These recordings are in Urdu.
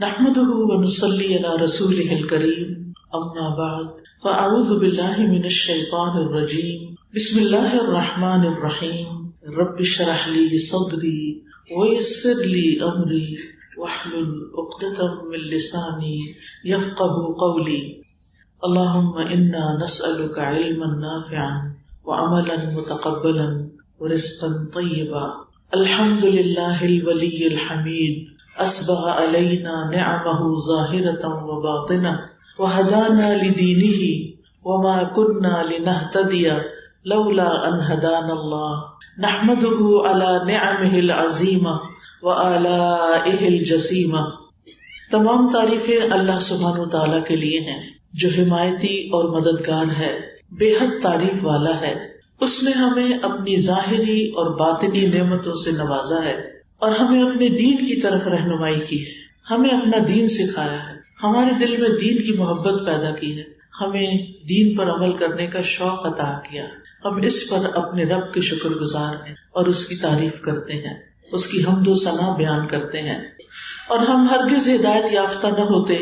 نحمده ونصلي على رسوله الكريم اما بعد فاعوذ بالله من الشيطان الرجيم بسم الله الرحمن الرحيم رب اشرح لي صدري ويسر لي امري واحلل عقدة من لساني يفقهوا قولي اللهم انا نسألك علما نافعا وعملا متقبلا ورزقا طيبا الحمد لله الولي الحميد اسبغ علينا نعمه ظاهرة وباطنة وهدانا لدينه وما كنا لنهتدي لولا ان هدانا الله نحمده على نعمه العظيمة وآلائه الجسيمة۔ تمام تعریفیں اللہ سبحانہ وتعالیٰ کے لیے ہیں جو حمایتی اور مددگار ہے، بے حد تعریف والا ہے۔ اس نے ہمیں اپنی ظاہری اور باطنی نعمتوں سے نوازا ہے اور ہمیں اپنے دین کی طرف رہنمائی کی ہے، ہمیں اپنا دین سکھایا ہے، ہمارے دل میں دین کی محبت پیدا کی ہے، ہمیں دین پر عمل کرنے کا شوق عطا کیا۔ ہم اس پر اپنے رب کے شکر گزار ہیں اور اس کی تعریف کرتے ہیں، اس کی حمد و ثنا بیان کرتے ہیں، اور ہم ہرگز ہدایت یافتہ نہ ہوتے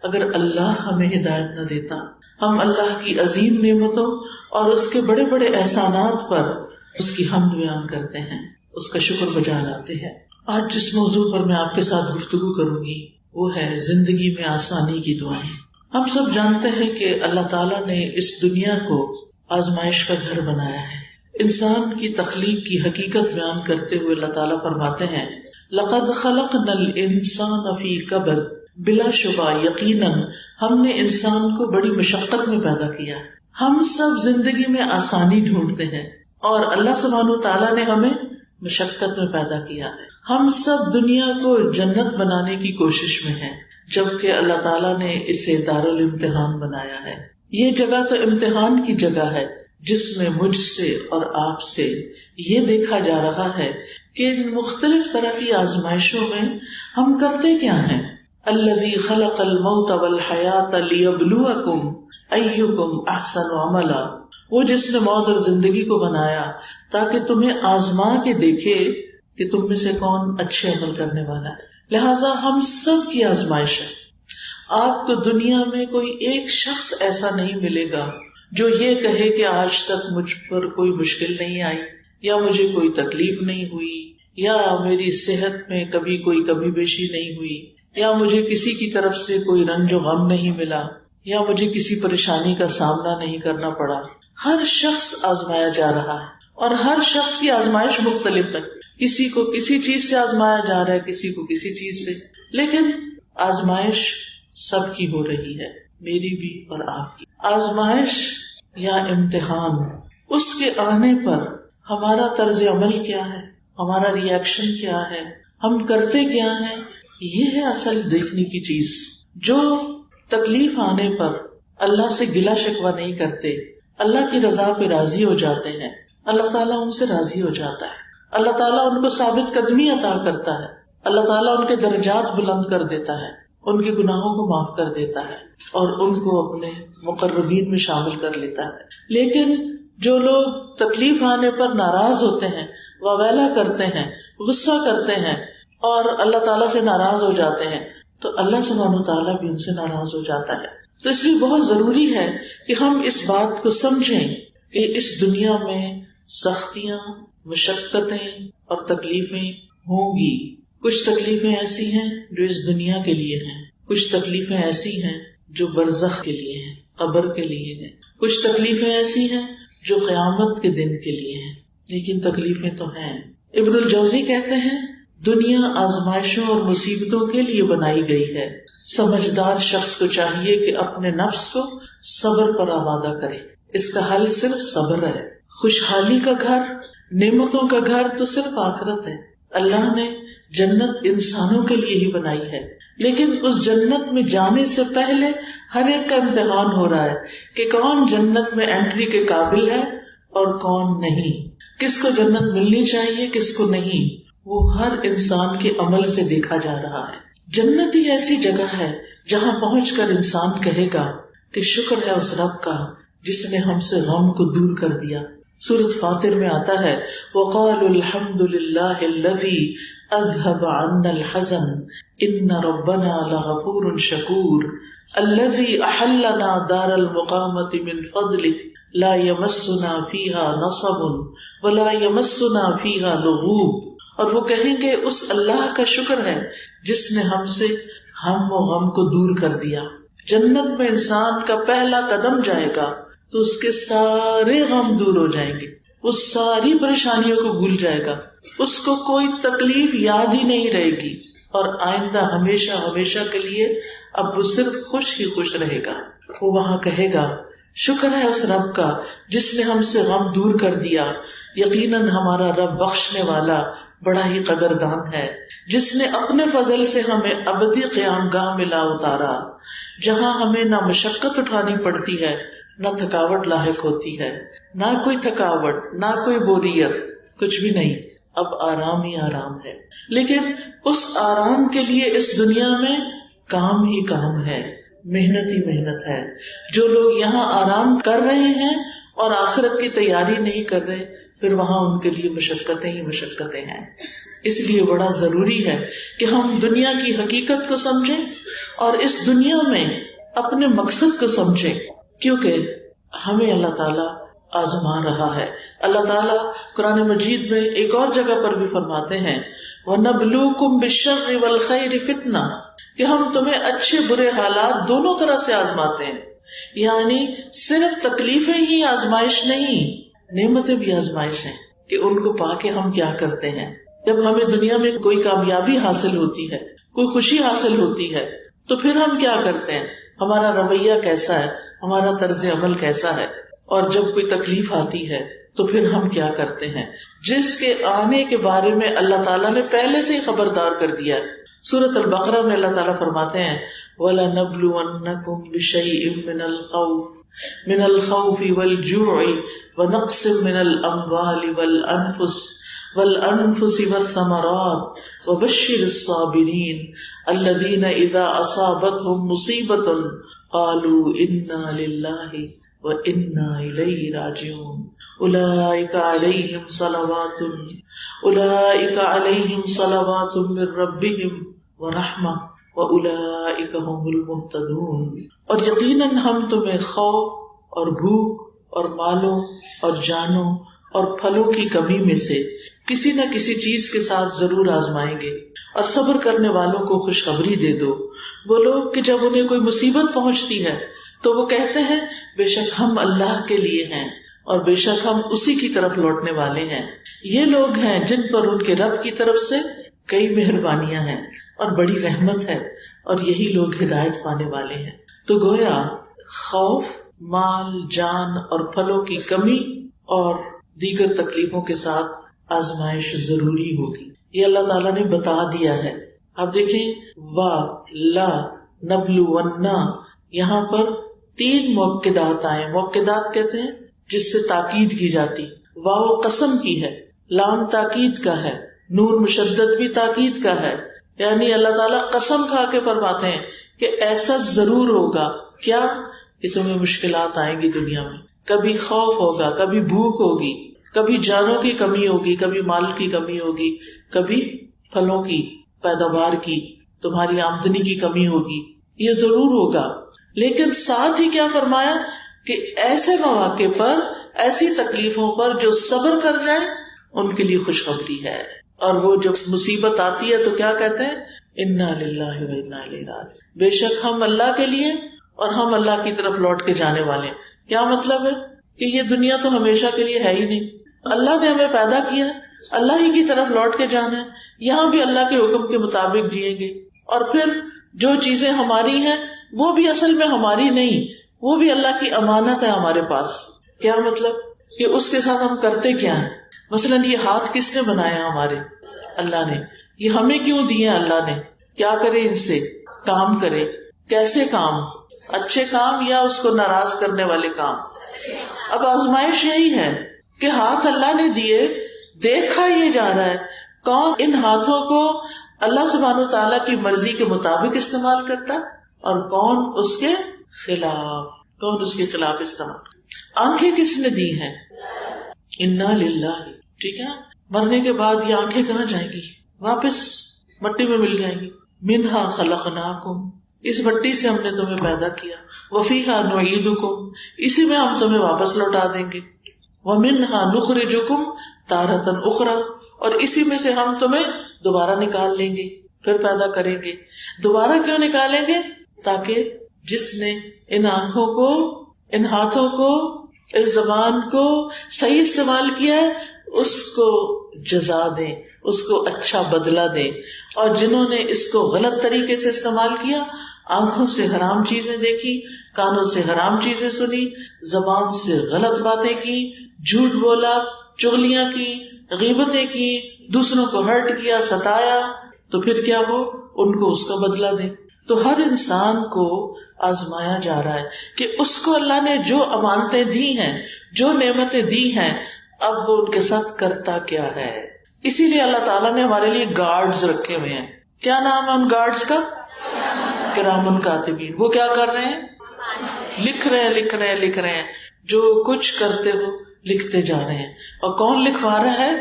اگر اللہ ہمیں ہدایت نہ دیتا۔ ہم اللہ کی عظیم نعمتوں اور اس کے بڑے بڑے احسانات پر اس کی حمد بیان کرتے ہیں، اس کا شکر بجا لاتے ہیں۔ آج جس موضوع پر میں آپ کے ساتھ گفتگو کروں گی وہ ہے زندگی میں آسانی کی دعائیں۔ ہم سب جانتے ہیں کہ اللہ تعالیٰ نے اس دنیا کو آزمائش کا گھر بنایا ہے۔ انسان کی تخلیق کی حقیقت بیان کرتے ہوئے اللہ تعالیٰ فرماتے ہیں لَقَدْ خَلَقْنَا الْإِنسَانَ فِي كَبَدٍ، بلا شبہ یقیناً ہم نے انسان کو بڑی مشقت میں پیدا کیا۔ ہم سب زندگی میں آسانی ڈھونڈتے ہیں اور اللہ سبحانہ تعالیٰ نے ہمیں مشقت میں پیدا کیا ہے۔ ہم سب دنیا کو جنت بنانے کی کوشش میں ہیں، جبکہ اللہ تعالیٰ نے اسے دارالامتحان بنایا ہے۔ یہ جگہ تو امتحان کی جگہ ہے جس میں مجھ سے اور آپ سے یہ دیکھا جا رہا ہے کہ ان مختلف طرح کی آزمائشوں میں ہم کرتے کیا ہیں۔ الذی خلق الموت والحیات لیبلوکم ایکم احسن عملا، وہ جس نے موت اور زندگی کو بنایا تاکہ تمہیں آزما کے دیکھے کہ تم میں سے کون اچھے عمل کرنے والا ہے۔ لہٰذا ہم سب کی آزمائش ہے۔ آپ کو دنیا میں کوئی ایک شخص ایسا نہیں ملے گا جو یہ کہے کہ آج تک مجھ پر کوئی مشکل نہیں آئی، یا مجھے کوئی تکلیف نہیں ہوئی، یا میری صحت میں کبھی کوئی کمی بیشی نہیں ہوئی، یا مجھے کسی کی طرف سے کوئی رنج و غم نہیں ملا، یا مجھے کسی پریشانی کا سامنا نہیں کرنا پڑا۔ ہر شخص آزمایا جا رہا ہے اور ہر شخص کی آزمائش مختلف ہے۔ کسی کو کسی چیز سے آزمایا جا رہا ہے، کسی کو کسی چیز سے، لیکن آزمائش سب کی ہو رہی ہے، میری بھی اور آپ کی۔ آزمائش یا امتحان، اس کے آنے پر ہمارا طرز عمل کیا ہے، ہمارا ری ایکشن کیا ہے، ہم کرتے کیا ہیں، یہ ہے اصل دیکھنے کی چیز۔ جو تکلیف آنے پر اللہ سے گلہ شکوہ نہیں کرتے، اللہ کی رضا پہ راضی ہو جاتے ہیں، اللہ تعالیٰ ان سے راضی ہو جاتا ہے، اللہ تعالیٰ ان کو ثابت قدمی عطا کرتا ہے، اللہ تعالیٰ ان کے درجات بلند کر دیتا ہے، ان کے گناہوں کو معاف کر دیتا ہے اور ان کو اپنے مقربین میں شامل کر لیتا ہے۔ لیکن جو لوگ تکلیف آنے پر ناراض ہوتے ہیں، واویلا کرتے ہیں، غصہ کرتے ہیں اور اللہ تعالیٰ سے ناراض ہو جاتے ہیں، تو اللہ سبحانہ تعالیٰ بھی ان سے ناراض ہو جاتا ہے۔ تو اس لیے بہت ضروری ہے کہ ہم اس بات کو سمجھیں کہ اس دنیا میں سختیاں، مشقتیں اور تکلیفیں ہوں گی۔ کچھ تکلیفیں ایسی ہیں جو اس دنیا کے لیے ہیں، کچھ تکلیفیں ایسی ہیں جو برزخ کے لیے ہیں، قبر کے لیے ہیں، کچھ تکلیفیں ایسی ہیں جو قیامت کے دن کے لیے ہیں، لیکن تکلیفیں تو ہیں۔ ابن الجوزی کہتے ہیں دنیا آزمائشوں اور مصیبتوں کے لیے بنائی گئی ہے، سمجھدار شخص کو چاہیے کہ اپنے نفس کو صبر پر آمادہ کرے، اس کا حل صرف صبر ہے۔ خوشحالی کا گھر، نعمتوں کا گھر تو صرف آخرت ہے۔ اللہ نے جنت انسانوں کے لیے ہی بنائی ہے، لیکن اس جنت میں جانے سے پہلے ہر ایک کا امتحان ہو رہا ہے کہ کون جنت میں انٹری کے قابل ہے اور کون نہیں، کس کو جنت ملنی چاہیے کس کو نہیں، وہ ہر انسان کے عمل سے دیکھا جا رہا ہے۔ جنت ہی ایسی جگہ ہے جہاں پہنچ کر انسان کہے گا کہ شکر ہے اس رب کا جس نے ہم سے غم کو دور کر دیا، سورۃ فاطر میں آتا ہے وَقَالُوا الْحَمْدُ لِلَّهِ الَّذِي أَذْهَبَ عَنَّا الْحَزَنَ إِنَّ رَبَّنَا لَغَفُورٌ شَكُورٌ الَّذِي أَحَلَّنَا دَارَ الْمُقَامَةِ مِنْ فَضْلِهِ لَا يَمَسُّنَا فِيهَا نَصَبٌ وَلَا يَمَسُّنَا فِيهَا لُغُوبٌ، اور وہ کہیں گے اس اللہ کا شکر ہے جس نے ہم سے ہم و غم کو دور کر دیا۔ جنت میں انسان کا پہلا قدم جائے گا تو اس کے سارے غم دور ہو جائیں گے، اس ساری پریشانیوں کو بھول جائے گا، اس کو کوئی تکلیف یاد ہی نہیں رہے گی، اور آئندہ ہمیشہ ہمیشہ کے لیے اب وہ صرف خوش ہی خوش رہے گا۔ وہ وہاں کہے گا شکر ہے اس رب کا جس نے ہم سے غم دور کر دیا، یقیناً ہمارا رب بخشنے والا بڑا ہی قدردان ہے، جس نے اپنے فضل سے ہمیں ابدی قیام گاہ میں لا اتارا، جہاں ہمیں نہ مشقت اٹھانی پڑتی ہے نہ تھکاوٹ لاحق ہوتی ہے، نہ کوئی تھکاوٹ نہ کوئی بوریت، کچھ بھی نہیں، اب آرام ہی آرام ہے۔ لیکن اس آرام کے لیے اس دنیا میں کام ہی کام ہے، محنت ہی محنت ہے۔ جو لوگ یہاں آرام کر رہے ہیں اور آخرت کی تیاری نہیں کر رہے، پھر وہاں ان کے لیے مشقتیں ہی مشقتیں ہیں۔ اس لیے بڑا ضروری ہے کہ ہم دنیا کی حقیقت کو سمجھیں اور اس دنیا میں اپنے مقصد کو سمجھیں، کیونکہ ہمیں اللہ تعالیٰ آزما رہا ہے۔ اللہ تعالیٰ قرآن مجید میں ایک اور جگہ پر بھی فرماتے ہیں وَنَبْلُوكُمْ بِالشَّرِّ وَالْخَيْرِ فِتْنَةً، کہ ہم تمہیں اچھے برے حالات دونوں طرح سے آزماتے ہیں، یعنی صرف تکلیفیں ہی آزمائش نہیں، نعمتیں بھی آزمائش ہیں کہ ان کو پا کے ہم کیا کرتے ہیں۔ جب ہمیں دنیا میں کوئی کامیابی حاصل ہوتی ہے، کوئی خوشی حاصل ہوتی ہے، تو پھر ہم کیا کرتے ہیں، ہمارا رویہ کیسا ہے، ہمارا طرز عمل کیسا ہے، اور جب کوئی تکلیف آتی ہے تو پھر ہم کیا کرتے ہیں، جس کے آنے کے بارے میں اللہ تعالیٰ نے پہلے سے ہی خبردار کر دیا ہے۔ سورۃ البقرہ میں اللہ تعالیٰ فرماتے ہیں وَلَنَبْلُوَنَّكُمْ بِشَيْءٍ مِّنَ الْخَوْفِ وَالْجُوعِ وَنَقْصٍ مِّنَ الْأَمْوَالِ وَالْأَنفُسِ وَالثَّمَرَاتِ وَبَشِّرِ الصَّابِرِينَ الَّذِينَ إِذَا أَصَابَتْهُم مُّصِيبَةٌ قَالُوا إِنَّا لِلَّهِ وَإِنَّا إِلَيْهِ رَاجِعُونَ أُولَئِكَ عَلَيْهِمْ صَلَوَاتٌ مِّن رَّبِّهِمْ وَرَحْمَةٌ وَأُولَئِكَ هُمُ الْمُهْتَدُونَ، اور یقیناً ہم تمہیں خوف اور بھوک اور مالوں اور جانوں اور پھلوں کی کمی میں سے کسی نہ کسی چیز کے ساتھ ضرور آزمائیں گے، اور صبر کرنے والوں کو خوشخبری دے دو۔ وہ لوگ کہ جب انہیں کوئی مصیبت پہنچتی ہے تو وہ کہتے ہیں بے شک ہم اللہ کے لیے ہیں اور بے شک ہم اسی کی طرف لوٹنے والے ہیں۔ یہ لوگ ہیں جن پر ان کے رب کی طرف سے کئی مہربانیاں ہیں اور بڑی رحمت ہے، اور یہی لوگ ہدایت پانے والے ہیں۔ تو گویا خوف، مال، جان اور پھلوں کی کمی اور دیگر تکلیفوں کے ساتھ آزمائش ضروری ہوگی، یہ اللہ تعالیٰ نے بتا دیا ہے۔ اب دیکھیں لا نبلونا، یہاں پر 3 موقدات آئے۔ موقدات کہتے ہیں جس سے تاکید کی جاتی، واو قسم کی ہے، لام تاکید کا ہے، نون مشدد بھی تاکید کا ہے، یعنی اللہ تعالیٰ قسم کھا کے فرماتے ہیں کہ ایسا ضرور ہوگا۔ کیا؟ کہ تمہیں مشکلات آئیں گی دنیا میں، کبھی خوف ہوگا، کبھی بھوک ہوگی، کبھی جانوں کی کمی ہوگی، کبھی مال کی کمی ہوگی، کبھی پھلوں کی پیداوار کی، تمہاری آمدنی کی کمی ہوگی، یہ ضرور ہوگا۔ لیکن ساتھ ہی کیا فرمایا کہ ایسے مواقع پر، ایسی تکلیفوں پر جو صبر کر جائیں ان کے لیے خوشخبری ہے۔ اور وہ جب مصیبت آتی ہے تو کیا کہتے ہیں، انا للہ و انا الیہ راجعون، بے شک ہم اللہ کے لیے اور ہم اللہ کی طرف لوٹ کے جانے والے ہیں۔ کیا مطلب ہے کہ یہ دنیا تو ہمیشہ کے لیے ہے ہی نہیں، اللہ نے ہمیں پیدا کیا، اللہ ہی کی طرف لوٹ کے جانا ہے، یہاں بھی اللہ کے حکم کے مطابق جئیں گے، اور پھر جو چیزیں ہماری ہیں وہ بھی اصل میں ہماری نہیں، وہ بھی اللہ کی امانت ہے ہمارے پاس۔ کیا مطلب کہ اس کے ساتھ ہم کرتے کیا ہیں، مثلا یہ ہاتھ کس نے بنایا، ہمارے اللہ نے، یہ ہمیں کیوں دیے اللہ نے، کیا کرے ان سے، کام کرے، کیسے کام، اچھے کام یا اس کو ناراض کرنے والے کام۔ اب آزمائش یہی ہے کہ ہاتھ اللہ نے دیے، دیکھا یہ جا رہا ہے کون ان ہاتھوں کو اللہ سبحانہ و تعالیٰ کی مرضی کے مطابق استعمال کرتا اور کون اس کے خلاف، کون اس کے خلاف استعمال۔ آنکھیں کس نے دی ہیں، انا للہ. ٹھیک ہے نا. مرنے کے بعد یہ آنکھیں کہاں جائیں گی؟ واپس مٹی میں مل جائیں گی. منہا خلقناکم، اس مٹی سے ہم نے تمہیں پیدا کیا. وفیہا نعیدکم، اسی میں ہم تمہیں واپس لوٹا دیں گے. ومنہا نخرجکم تارۃ اخری، اور اسی میں سے ہم تمہیں دوبارہ نکال لیں گے، پھر پیدا کریں گے. دوبارہ کیوں نکالیں گے؟ تاکہ جس نے ان آنکھوں کو، ان ہاتھوں کو، اس زبان کو صحیح استعمال کیا ہے اس کو جزا دیں، اس کو اچھا بدلہ دیں. اور جنہوں نے اس کو غلط طریقے سے استعمال کیا، آنکھوں سے حرام چیزیں دیکھی، کانوں سے حرام چیزیں سنی، زبان سے غلط باتیں کی، جھوٹ بولا، چغلیاں کی، غیبتیں کی، دوسروں کو ہرٹ کیا، ستایا، تو پھر کیا ہو؟ ان کو اس کا بدلہ دیں. تو ہر انسان کو آزمایا جا رہا ہے کہ اس کو اللہ نے جو امانتیں دی ہیں، جو نعمتیں دی ہیں، اب وہ ان کے ساتھ کرتا کیا ہے. اسی لیے اللہ تعالیٰ نے ہمارے لیے گارڈز رکھے ہوئے ہیں. کیا نام ہے ان گارڈز کا؟ کرامن کاتبین. وہ کیا کر رہے ہیں؟ لکھ رہے ہیں. جو کچھ کرتے ہو لکھتے جا رہے ہیں. اور کون لکھوا رہا ہے؟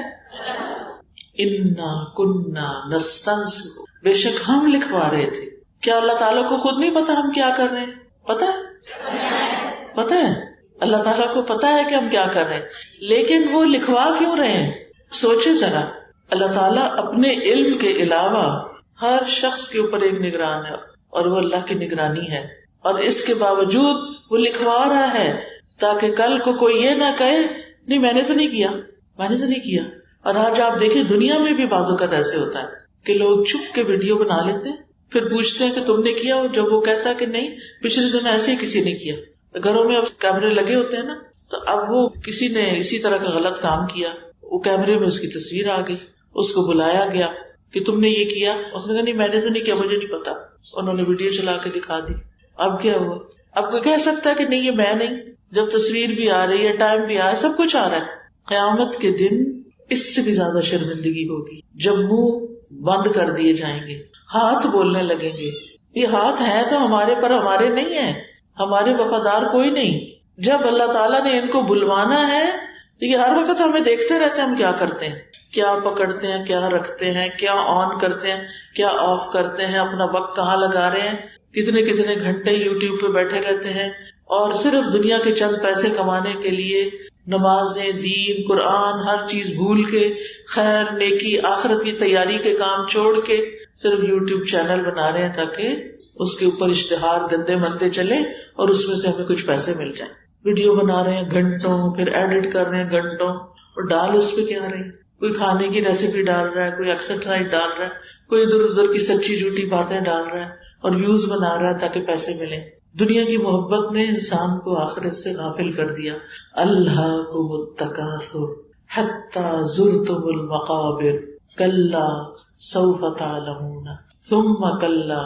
انا کننا نستنسخ، بے شک ہم لکھوا رہے تھے. کیا اللہ تعالیٰ کو خود نہیں پتا ہم کیا کر رہے ہیں؟ پتا ہے اللہ تعالیٰ کو پتا ہے کہ ہم کیا کر رہے ہیں، لیکن وہ لکھوا کیوں رہے ہیں؟ سوچے ذرا. اللہ تعالیٰ اپنے علم کے علاوہ ہر شخص کے اوپر ایک نگران ہے، اور وہ اللہ کی نگرانی ہے. اور اس کے باوجود وہ لکھوا رہا ہے تاکہ کل کو کوئی یہ نہ کہے نہیں میں نے تو نہیں کیا. اور آج آپ دیکھیں دنیا میں بھی بعض اوقات ایسے ہوتا ہے کہ لوگ چھپ کے ویڈیو بنا لیتے ہیں، پھر پوچھتے ہیں کہ تم نے کیا، اور جب وہ کہتا ہے کہ نہیں پچھلے دن ایسے ہی کسی نے کیا. گھروں میں اب کیمرے لگے ہوتے ہیں نا، تو اب وہ کسی نے اسی طرح کا غلط کام کیا، وہ کیمرے میں اس کی تصویر آ گئی، اس کو بلایا گیا کہ تم نے یہ کیا، اس نے کہا نہیں میں نے تو نہیں کیا، مجھے نہیں پتا. انہوں نے ویڈیو چلا کے دکھا دی. اب کیا ہوا؟ اب کوئی کہہ سکتا ہے کہ نہیں یہ میں نہیں، جب تصویر بھی آ رہی ہے، ٹائم بھی آ رہا ہے، سب کچھ آ رہا ہے. قیامت کے دن اس سے بھی زیادہ شرمندگی ہوگی جب منہ بند کر دیے جائیں گے، ہاتھ بولنے لگیں گے. یہ ہاتھ ہیں تو ہمارے پر ہمارے نہیں ہیں، ہمارے وفادار کوئی نہیں. جب اللہ تعالیٰ نے ان کو بلوانا ہے تو یہ ہر وقت ہمیں دیکھتے رہتے ہیں ہم کیا کرتے ہیں، کیا پکڑتے ہیں، کیا رکھتے ہیں، کیا آن کرتے ہیں، کیا آف کرتے ہیں، اپنا وقت کہاں لگا رہے ہیں، کتنے گھنٹے یوٹیوب پہ بیٹھے رہتے ہیں، اور صرف دنیا کے چند پیسے کمانے کے لیے نمازیں، دین، قرآن، ہر چیز بھول کے، خیر، نیکی، آخرت کی تیاری کے کام چھوڑ کے صرف یوٹیوب چینل بنا رہے ہیں تاکہ اس کے اوپر اشتہار گندے مندے چلے اور اس میں سے ہمیں کچھ پیسے مل جائیں. ویڈیو بنا رہے ہیں گھنٹوں، پھر ایڈٹ کر رہے ہیں گھنٹوں، اور ڈال اس پہ کیا رہے ہیں؟ کوئی کھانے کی ریسیپی ڈال رہا ہے، کوئی ایکسرسائز ڈال رہا ہے، کوئی ادھر ادھر کی سچی جھوٹی باتیں ڈال رہا ہے اور ویوز بنا رہا ہے تاکہ پیسے ملیں. دنیا کی محبت نے انسان کو آخرت سے غافل کر دیا. الہاکم التکاثر حتی زرتم المقابر کلا سوف تعلمون ثم کلا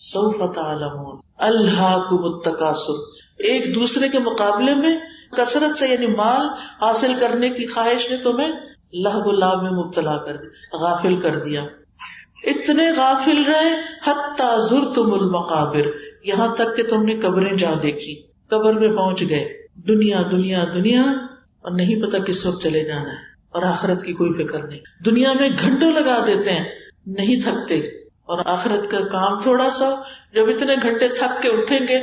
سوف تعلمون. الہاکم التکاثر، ایک دوسرے کے مقابلے میں کثرت سے یعنی مال حاصل کرنے کی خواہش نے تمہیں لہو و لعب میں مبتلا کر دیا، غافل کر دیا. اتنے غافل رہے حتی زرتم المقابر، یہاں تک کہ تم نے قبریں جا دیکھی، قبر میں پہنچ گئے. دنیا دنیا دنیا، اور نہیں پتا کس وقت چلے جانا ہے، اور آخرت کی کوئی فکر نہیں. دنیا میں گھنٹوں لگا دیتے ہیں نہیں تھکتے، اور آخرت کا کام تھوڑا سا. جب اتنے گھنٹے تھک کے اٹھیں گے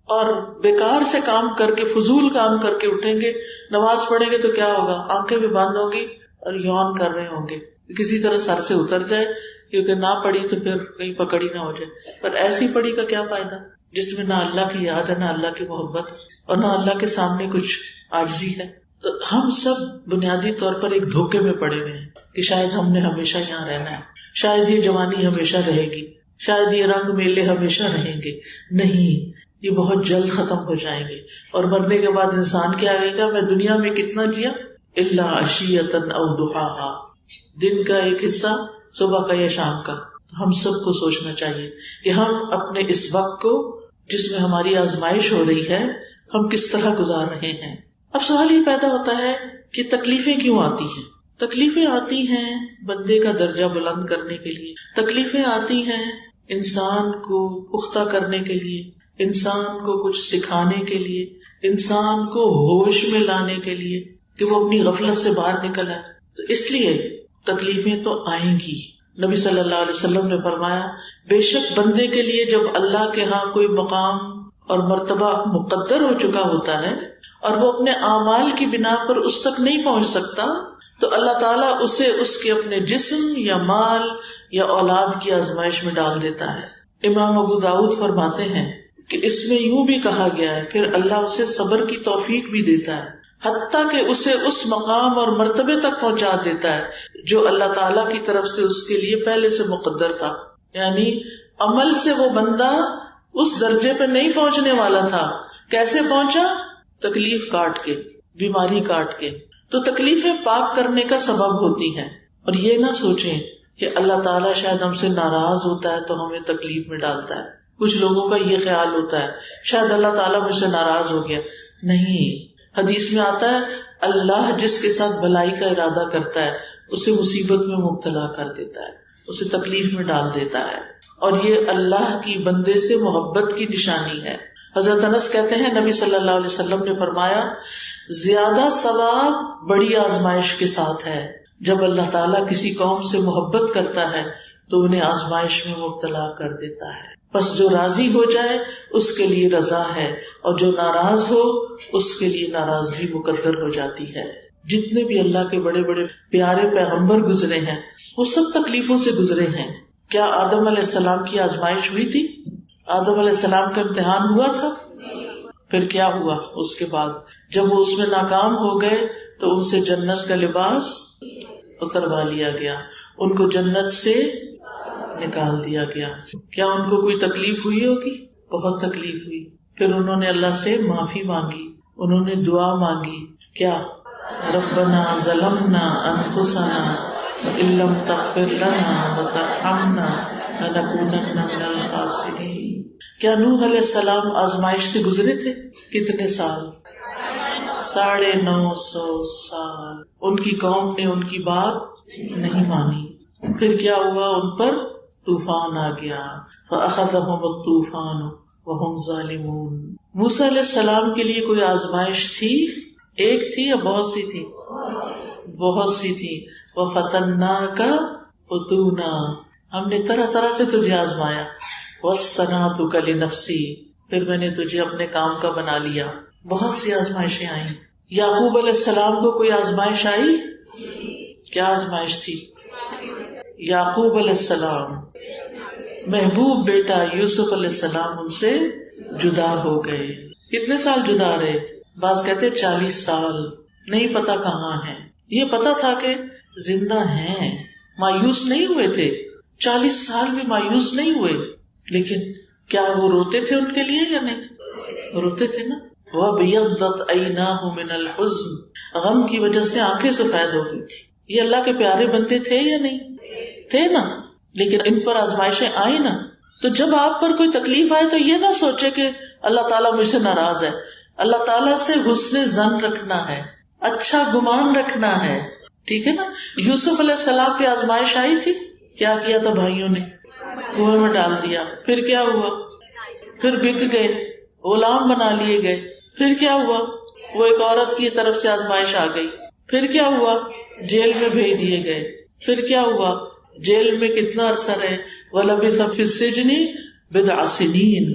اور بیکار سے کام کر کے، فضول کام کر کے اٹھیں گے، نماز پڑھیں گے تو کیا ہوگا؟ آنکھیں بھی بند ہوں گی اور یون کر رہے ہوں گے، کسی طرح سر سے اتر جائے، کیونکہ نہ پڑھی تو پھر کہیں پکڑی نہ ہو جائے. پر ایسی پڑھی کا کیا فائدہ جس میں نہ اللہ کی یاد ہے، نہ اللہ کی محبت اور نہ اللہ کے سامنے کچھ عاجزی ہے. تو ہم سب بنیادی طور پر ایک دھوکے میں پڑے ہوئے ہیں کہ شاید ہم نے ہمیشہ یہاں رہنا ہے، شاید یہ جوانی ہمیشہ رہے گی، شاید یہ رنگ میلے ہمیشہ رہیں گے. نہیں، یہ بہت جلد ختم ہو جائیں گے. اور مرنے کے بعد انسان کیا کہے گا؟ میں دنیا میں کتنا جیا؟ الا عشیۃ او ضحاہا، دن کا ایک حصہ، صبح کا یا شام کا. ہم سب کو سوچنا چاہیے کہ ہم اپنے اس وقت کو جس میں ہماری آزمائش ہو رہی ہے ہم کس طرح گزار رہے ہیں. اب سوال یہ پیدا ہوتا ہے کہ تکلیفیں کیوں آتی ہیں؟ تکلیفیں آتی ہیں بندے کا درجہ بلند کرنے کے لیے، تکلیفیں آتی ہیں انسان کو پختہ کرنے کے لیے، انسان کو کچھ سکھانے کے لیے، انسان کو ہوش میں لانے کے لیے. کہ وہ اپنی غفلت سے باہر نکل آئے. تو اس لیے تکلیفیں تو آئیں گی. نبی صلی اللہ علیہ وسلم نے فرمایا بے شک بندے کے لیے جب اللہ کے ہاں کوئی مقام اور مرتبہ مقدر ہو چکا ہوتا ہے اور وہ اپنے اعمال کی بنا پر اس تک نہیں پہنچ سکتا تو اللہ تعالیٰ اسے اس کے اپنے جسم یا مال یا اولاد کی آزمائش میں ڈال دیتا ہے. امام ابو داؤد فرماتے ہیں کہ اس میں یوں بھی کہا گیا ہے پھر اللہ اسے صبر کی توفیق بھی دیتا ہے حتیٰ کہ اسے اس مقام اور مرتبے تک پہنچا دیتا ہے جو اللہ تعالیٰ کی طرف سے اس کے لیے پہلے سے مقدر تھا. یعنی عمل سے وہ بندہ اس درجے پہ نہیں پہنچنے والا تھا. کیسے پہنچا؟ تکلیف کاٹ کے، بیماری کاٹ کے. تو تکلیفیں پاک کرنے کا سبب ہوتی ہیں. اور یہ نہ سوچیں کہ اللہ تعالیٰ شاید ہم سے ناراض ہوتا ہے تو ہمیں تکلیف میں ڈالتا ہے. کچھ لوگوں کا یہ خیال ہوتا ہے شاید اللہ تعالیٰ مجھ سے ناراض ہو گیا. نہیں، حدیث میں آتا ہے اللہ جس کے ساتھ بھلائی کا ارادہ کرتا ہے اسے مصیبت میں مبتلا کر دیتا ہے، اسے تکلیف میں ڈال دیتا ہے. اور یہ اللہ کی بندے سے محبت کی نشانی ہے. حضرت انس کہتے ہیں نبی صلی اللہ علیہ وسلم نے فرمایا زیادہ ثواب بڑی آزمائش کے ساتھ ہے. جب اللہ تعالیٰ کسی قوم سے محبت کرتا ہے تو انہیں آزمائش میں مبتلا کر دیتا ہے. بس جو راضی ہو جائے اس کے لیے رضا ہے اور جو ناراض ہو اس کے لیے ناراضگی مقدر ہو جاتی ہے. جتنے بھی اللہ کے بڑے بڑے پیارے پیغمبر گزرے ہیں وہ سب تکلیفوں سے گزرے ہیں. کیا آدم علیہ السلام کی آزمائش ہوئی تھی؟ آدم علیہ السلام کا امتحان ہوا تھا. پھر کیا ہوا اس کے بعد؟ جب وہ اس میں ناکام ہو گئے تو ان سے جنت کا لباس اتروا لیا گیا، ان کو جنت سے نکال دیا گیا. کیا ان کو کوئی تکلیف ہوئی ہوگی؟ بہت تکلیف ہوئی. پھر انہوں نے اللہ سے معافی مانگی، انہوں نے دعا مانگی. کیا؟ ربنا ظلمنا انفسنا وان لم تغفر لنا وترحمنا لنکونن من الخاسرین. کیا نوح علیہ السلام آزمائش سے گزرے تھے؟ کتنے سال؟ 950 سال. ان کی قوم نے ان کی بات نہیں مانی. پھر کیا ہوا؟ ان پر طوفان آ گیا. فأخذهم الطوفان وهم ظالمون. موسیٰ علیہ السلام کے لیے کوئی آزمائش تھی؟ ایک تھی یا بہت سی تھی؟ بہت سی تھی. وَفَتَنَّاكَ فُتُونًا. ہم نے طرح طرح سے تجھے آزمایا. وَاصْطَنَعْتُكَ لِنَفْسِي. پھر میں نے تجھے اپنے کام کا بنا لیا. بہت سی آزمائشیں آئیں. یعقوب علیہ السلام کو کوئی آزمائش آئی؟ کیا آزمائش تھی؟ یعقوب علیہ السلام محبوب بیٹا یوسف علیہ السلام ان سے جدا ہو گئے. کتنے سال جدا رہے؟ بعض کہتے 40 سال. نہیں پتا کہاں ہیں. یہ پتا تھا کہ زندہ ہیں، مایوس نہیں ہوئے تھے. 40 سال بھی مایوس نہیں ہوئے. لیکن کیا وہ روتے تھے ان کے لیے یا نہیں؟ روتے تھے نا. وَبِيَضَّتْ عَيْنَاهُ مِنَ الْحُزْنِ. غم کی وجہ سے آنکھیں سفید ہو گئی تھی. یہ اللہ کے پیارے بندے تھے یا نہیں تھے؟ نا. لیکن ان پر آزمائشیں آئی نا. تو جب آپ پر کوئی تکلیف آئے تو یہ نہ سوچے کہ اللہ تعالیٰ مجھ سے ناراض ہے. اللہ تعالیٰ سے حسن ظن رکھنا ہے، اچھا گمان رکھنا ہے. ٹھیک ہے نا. یوسف علیہ السلام پہ آزمائش آئی تھی. کیا کیا تھا بھائیوں نے؟ کنویں میں ڈال دیا. پھر کیا ہوا؟ پھر بک گئے، غلام بنا لیے گئے. پھر کیا ہوا؟ وہ ایک عورت کی طرف سے آزمائش آ گئی. پھر کیا ہوا؟ جیل میں بھیج دیے گئے. پھر کیا ہوا؟ جیل میں کتنا عرصہ رہے؟ وَلَبِثَ فِي السِّجْنِ بِضْعَ سِنِينَ.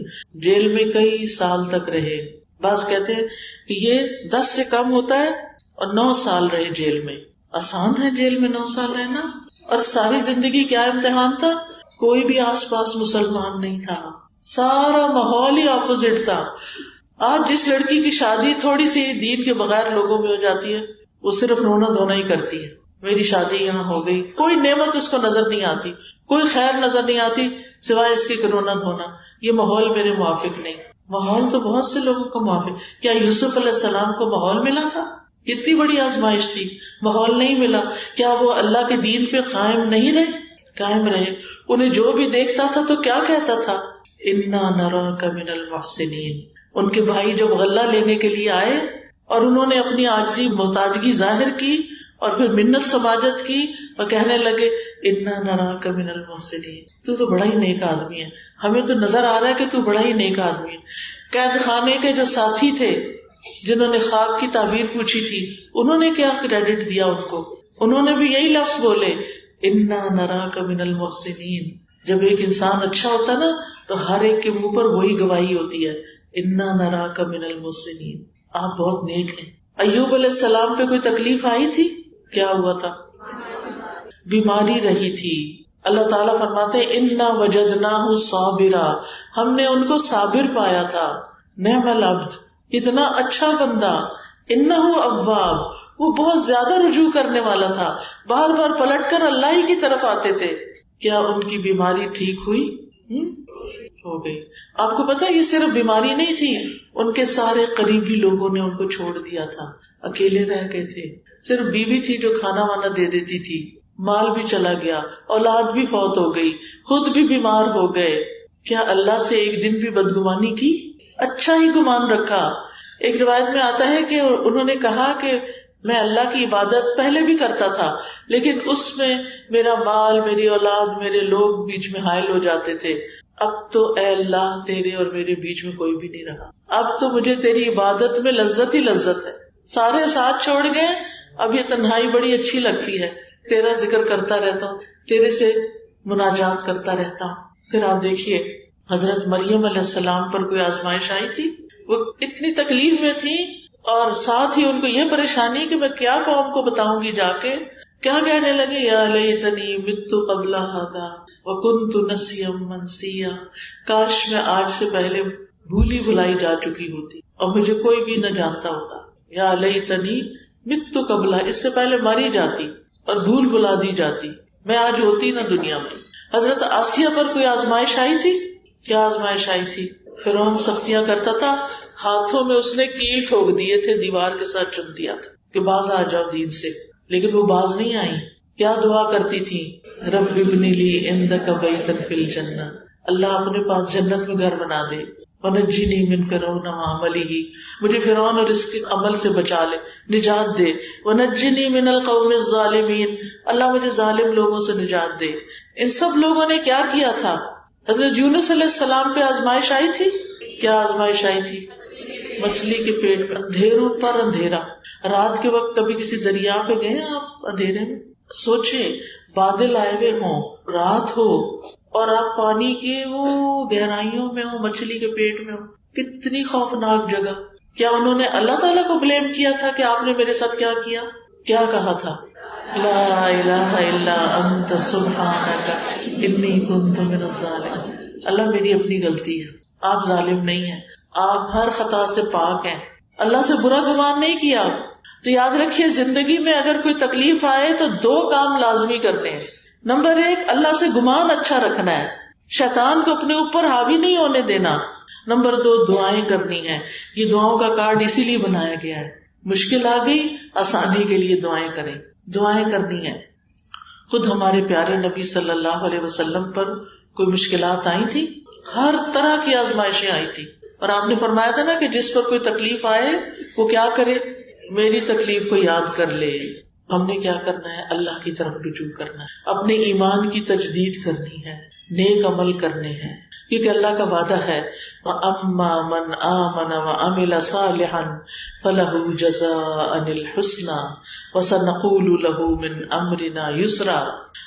جیل میں کئی سال تک رہے. بعض کہتے ہیں کہ یہ 10 سے کم ہوتا ہے اور 9 سال رہے جیل میں. آسان ہے جیل میں 9 سال رہنا؟ اور ساری زندگی کیا امتحان تھا؟ کوئی بھی آس پاس مسلمان نہیں تھا، سارا ماحول ہی اپوزٹ تھا. آج جس لڑکی کی شادی تھوڑی سی دین کے بغیر لوگوں میں ہو جاتی ہے وہ صرف رونا دھونا ہی کرتی ہے. میری شادی یہاں ہو گئی، کوئی نعمت اس کو نظر نہیں آتی، کوئی خیر نظر نہیں آتی سوائے اس کے رونا دھونا. یہ ماحول میرے موافق نہیں. ماحول تو بہت سے لوگوں کو موافق. کیا یوسف علیہ السلام کو ماحول ملا تھا؟ کتنی بڑی آزمائش تھی، ماحول نہیں ملا. کیا وہ اللہ کے دین پہ قائم نہیں رہے؟ قائم رہے. انہیں جو بھی دیکھتا تھا تو کیا کہتا تھا؟ انا نراک من المحسنین. ان کے بھائی جب غلہ لینے کے لیے آئے اور انہوں نے اپنی عاجزی محتاجگی ظاہر کی اور پھر منت سماجت کی اور کہنے لگے انا نراک من المحسنین، تو بڑا ہی نیک آدمی ہے، ہمیں تو نظر آ رہا ہے کہ تو بڑا ہی نیک آدمی ہے. قید خانے کے جو ساتھی تھے جنہوں نے خواب کی تعبیر پوچھی تھی انہوں نے کیا کریڈٹ دیا ان کو؟ انہوں نے بھی یہی لفظ بولے انا نراک من المحسنین. جب ایک انسان اچھا ہوتا نا تو ہر ایک کے منہ پر وہی گواہی ہوتی ہے انا نراک من المحسنین، آپ بہت نیک ہیں. ایوب علیہ السلام پہ کوئی تکلیف آئی تھی؟ کیا ہوا تھا؟ بیماری رہی تھی. اللہ تعالیٰ فرماتے ہیں انا وجدناہ صابرا، ہم نے ان کو صابر پایا تھا. نعم العبد، اتنا اچھا بندہ. انہ اواب، وہ بہت زیادہ رجوع کرنے والا تھا، بار بار پلٹ کر اللہ ہی کی طرف آتے تھے. کیا ان کی بیماری ٹھیک ہوئی؟ ہو گئی. آپ کو پتا یہ صرف بیماری نہیں تھی، ان کے سارے قریبی لوگوں نے ان کو چھوڑ دیا تھا، اکیلے رہ گئے تھے. صرف بیوی تھی جو کھانا وانا دے دیتی تھی، مال بھی چلا گیا، اولاد بھی فوت ہو گئی، خود بھی بیمار ہو گئے. کیا اللہ سے ایک دن بھی بدگمانی کی؟ اچھا ہی گمان رکھا. ایک روایت میں آتا ہے کہ انہوں نے کہا کہ میں اللہ کی عبادت پہلے بھی کرتا تھا لیکن اس میں میرا مال، میری اولاد، میرے لوگ بیچ میں حائل ہو جاتے تھے. اب تو اے اللہ تیرے اور میرے بیچ میں کوئی بھی نہیں رہا، اب تو مجھے تیری عبادت میں لذت ہی لذت ہے. سارے ساتھ چھوڑ گئے، اب یہ تنہائی بڑی اچھی لگتی ہے، تیرا ذکر کرتا رہتا ہوں، تیرے سے مناجات کرتا رہتا ہوں. پھر آپ دیکھیے حضرت مریم علیہ السلام پر کوئی آزمائش آئی تھی، وہ اتنی تکلیف میں تھی اور ساتھ ہی ان کو یہ پریشانی کہ میں کیا قوم کو بتاؤں گی جا کے. کیا کہنے لگے؟ یا لیتنی مت قبل ھذا وکنت نسیا منسیا، کاش میں آج سے پہلے بھولی بھلائی جا چکی ہوتی اور مجھے کوئی بھی نہ جانتا ہوتا. یا لیتنی مت قبل، اس سے پہلے ماری جاتی اور بھول بھلا دی جاتی، میں آج ہوتی نہ دنیا میں. حضرت آسیہ پر کوئی آزمائش آئی تھی؟ کیا آزمائش آئی تھی؟ فرعون سختیاں کرتا تھا، ہاتھوں میں اس نے کیل ٹھوک دیے تھے، دیوار کے ساتھ چن دیا تھا کہ باز آ جاؤ دین سے، لیکن وہ باز نہیں آئی. کیا دعا کرتی تھی؟ رب ابن لی عندک بیتا فی الجنہ، اللہ اپنے پاس جنت میں گھر بنا دے. ونجنی من فرعون وعملہ، مجھے فرعون اور اس کے عمل سے بچا لے، نجات دے. ونجنی من القوم الظالمین، اللہ مجھے ظالم لوگوں سے نجات دے. ان سب لوگوں نے کیا کیا تھا؟ حضرت یونس علیہ السلام پہ آزمائش آئی تھی. کیا آزمائش آئی تھی؟ مچھلی کے پیٹ میں اندھیروں پر اندھیرا. رات کے وقت کبھی کسی دریا پہ گئے آپ اندھیرے میں؟ سوچیں بادل آئے ہوئے ہوں، رات ہو اور آپ پانی کے وہ گہرائیوں میں ہو، مچھلی کے پیٹ میں ہو، کتنی خوفناک جگہ. کیا انہوں نے اللہ تعالیٰ کو بلیم کیا تھا کہ آپ نے میرے ساتھ کیا کیا؟ کیا کہا تھا؟ لا الہ الا انت سبحانک انی کنت من الظالمین. اللہ میری اپنی غلطی ہے، آپ ظالم نہیں ہیں، آپ ہر خطا سے پاک ہیں، اللہ سے برا گمان نہیں کیا. تو یاد رکھیے زندگی میں اگر کوئی تکلیف آئے تو 2 کام لازمی کرنے ہیں. نمبر 1 اللہ سے گمان اچھا رکھنا ہے، شیطان کو اپنے اوپر حاوی نہیں ہونے دینا. نمبر 2 دعائیں کرنی ہیں. یہ دعاؤں کا کارڈ اسی لیے بنایا گیا ہے، مشکل آ گئی آسانی کے لیے دعائیں کریں، دعائیں کرنی ہیں. خود ہمارے پیارے نبی صلی اللہ علیہ وسلم پر کوئی مشکلات آئی تھی، ہر طرح کی آزمائشیں آئی تھی، اور آپ نے فرمایا تھا نا کہ جس پر کوئی تکلیف آئے وہ کیا کرے؟ میری تکلیف کو یاد کر لے. ہم نے کیا کرنا ہے؟ اللہ کی طرف رجوع کرنا ہے، اپنے ایمان کی تجدید کرنی ہے، نیک عمل کرنے ہیں، کیونکہ اللہ کا وعدہ ہے وَأَمَّا مَنْ آمَنَ وَعَمِلَ صَالِحًا فَلَهُ جَزَاءً الْحُسْنَى وَسَنَقُولُ لَهُ مِنْ أَمْرِنَا يُسْرًا.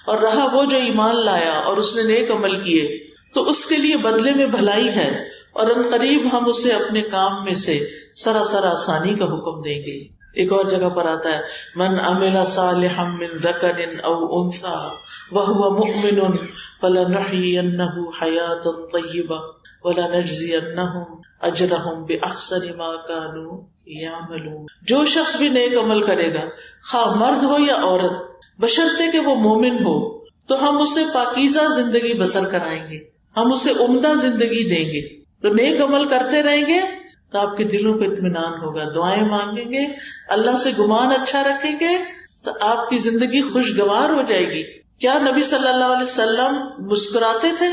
اور رہا وہ جو ایمان لایا اور اس نے نیک عمل کیے تو اس کے لیے بدلے میں بھلائی ہے، اور ان قریب ہم اسے اپنے کام میں سے سراسر آسانی کا حکم دیں گے. ایک اور جگہ پر آتا ہے من عمل صالحا من ذکر او انثى وهو مؤمن فلنحيينه حیاتا طیبہ ولنجزینهم اجرهم باحسن ما كانوا يعملون. جو شخص بھی نیک عمل کرے گا، خواہ مرد ہو یا عورت، بشرطے کہ وہ مومن ہو، تو ہم اسے پاکیزہ زندگی بسر کرائیں گے، ہم اسے عمدہ زندگی دیں گے. تو نیک عمل کرتے رہیں گے تو آپ کے دلوں پہ اطمینان ہوگا، دعائیں مانگیں گے، اللہ سے گمان اچھا رکھیں گے تو آپ کی زندگی خوشگوار ہو جائے گی. کیا نبی صلی اللہ علیہ وسلم مسکراتے تھے؟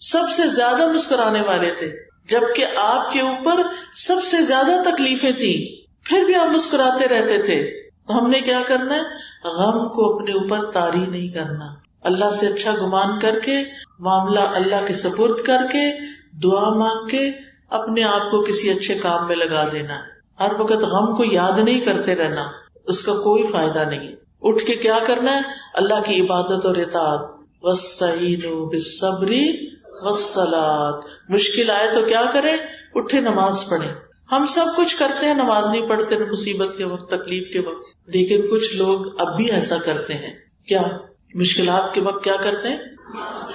سب سے زیادہ مسکرانے والے تھے، جبکہ آپ کے اوپر سب سے زیادہ تکلیفیں تھیں، پھر بھی آپ مسکراتے رہتے تھے. تو ہم نے کیا کرنا ہے؟ غم کو اپنے اوپر طاری نہیں کرنا، اللہ سے اچھا گمان کر کے، معاملہ اللہ کے سپرد کر کے، دعا مانگ کے اپنے آپ کو کسی اچھے کام میں لگا دینا. ہر وقت غم کو یاد نہیں کرتے رہنا، اس کا کوئی فائدہ نہیں. اٹھ کے کیا کرنا ہے؟ اللہ کی عبادت اور اطاعت. وَاسْتَعِینُوا بِالصَّبْرِ وَالصَّلَاةِ. مشکل آئے تو کیا کریں؟ اٹھے نماز پڑھیں. ہم سب کچھ کرتے ہیں، نماز نہیں پڑھتے مصیبت کے وقت، تکلیف کے وقت. لیکن کچھ لوگ اب بھی ایسا کرتے ہیں. کیا مشکلات کے وقت کیا کرتے ہیں؟